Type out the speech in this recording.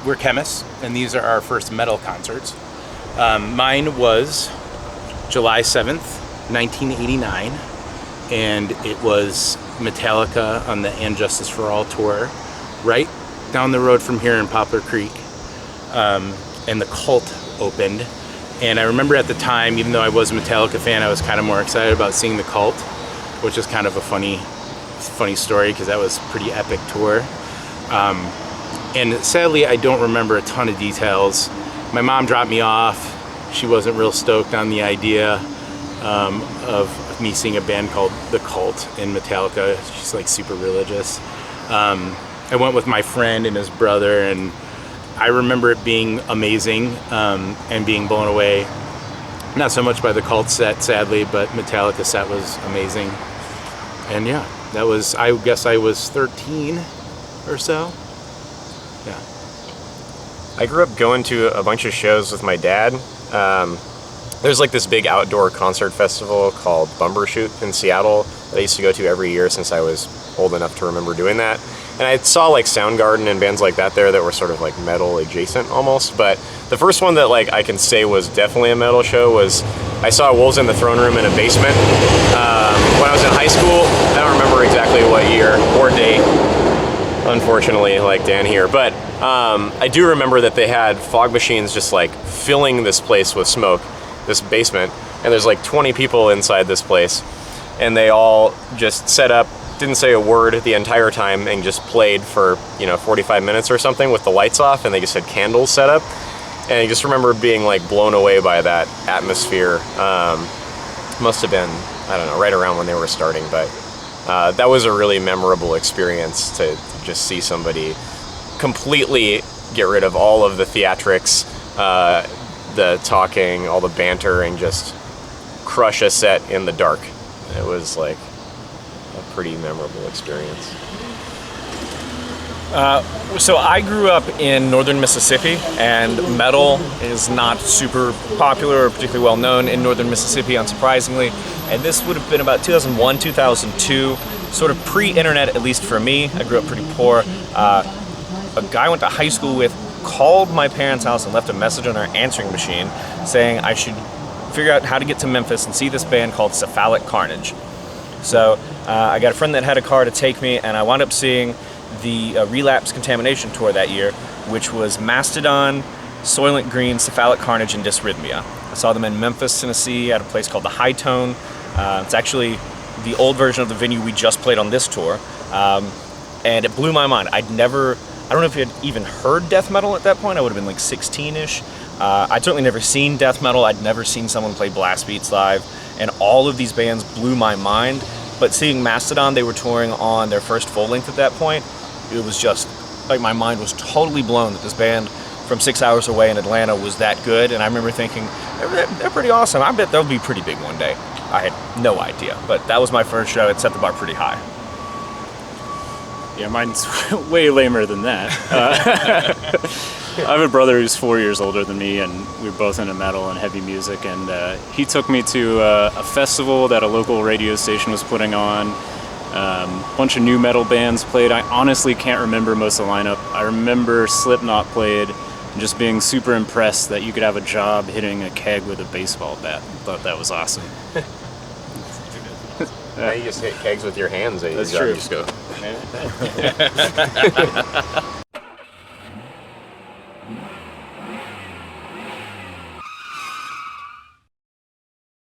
we're Khemmis, and these are our first metal concerts. Mine was July 7th, 1989, and it was Metallica on the And Justice for All tour, right down the road from here in Poplar Creek, and the Cult opened. And I remember at the time, even though I was a Metallica fan, I was kind of more excited about seeing the Cult, which is kind of a funny story because that was a pretty epic tour. And sadly, I don't remember a ton of details. My mom dropped me off. She wasn't real stoked on the idea of me seeing a band called The Cult in Metallica. She's like super religious. I went with my friend and his brother, and I remember it being amazing and being blown away. Not so much by the Cult set, sadly, but Metallica set was amazing. And yeah, that was, I guess I was 13 or so. Yeah. I grew up going to a bunch of shows with my dad. There's like this big outdoor concert festival called Bumbershoot in Seattle that I used to go to every year since I was old enough to remember doing that. And I saw like Soundgarden and bands like that there that were sort of like metal adjacent almost. But the first one that like I can say was definitely a metal show was I saw Wolves in the Throne Room in a basement when I was in high school. I don't remember exactly what year or date, unfortunately, like Dan here. But I do remember that they had fog machines just like filling this place with smoke, this basement. And there's like 20 people inside this place. And they all just set up, didn't say a word the entire time, and just played for 45 minutes or something with the lights off, and they just had candles set up. And I just remember being like blown away by that atmosphere. Must have been, I don't know, right around when they were starting, but that was a really memorable experience to just see somebody completely get rid of all of the theatrics, the talking, all the banter, and just crush a set in the dark. It was like a pretty memorable experience. So I grew up in northern Mississippi, and metal is not super popular or particularly well known in northern Mississippi, unsurprisingly. And this would have been about 2001, 2002, sort of pre-internet, at least for me. I grew up pretty poor. A guy I went to high school with called my parents' house and left a message on our answering machine saying I should figure out how to get to Memphis and see this band called Cephalic Carnage. So I got a friend that had a car to take me, and I wound up seeing the Relapse Contamination tour that year, which was Mastodon, Soylent Green, Cephalic Carnage, and Dysrhythmia. I saw them in Memphis, Tennessee at a place called the High Tone. It's actually the old version of the venue we just played on this tour, and it blew my mind. I don't know if you had even heard death metal at that point. I would have been like 16-ish. I'd certainly never seen death metal. I'd never seen someone play blast beats live, and all of these bands blew my mind. But seeing Mastodon, they were touring on their first full length at that point. It was just like my mind was totally blown that this band from 6 hours away in Atlanta was that good. And I remember thinking, they're pretty awesome. I bet they'll be pretty big one day. I had no idea, but that was my first show. It set the bar pretty high. Yeah, mine's way lamer than that. I have a brother who's 4 years older than me, and we were both into metal and heavy music, and he took me to a festival that a local radio station was putting on. A bunch of new metal bands played. I honestly can't remember most of the lineup. I remember Slipknot played, and just being super impressed that you could have a job hitting a keg with a baseball bat. Thought that was awesome. Now you just hit kegs with your hands. That's true. Just go.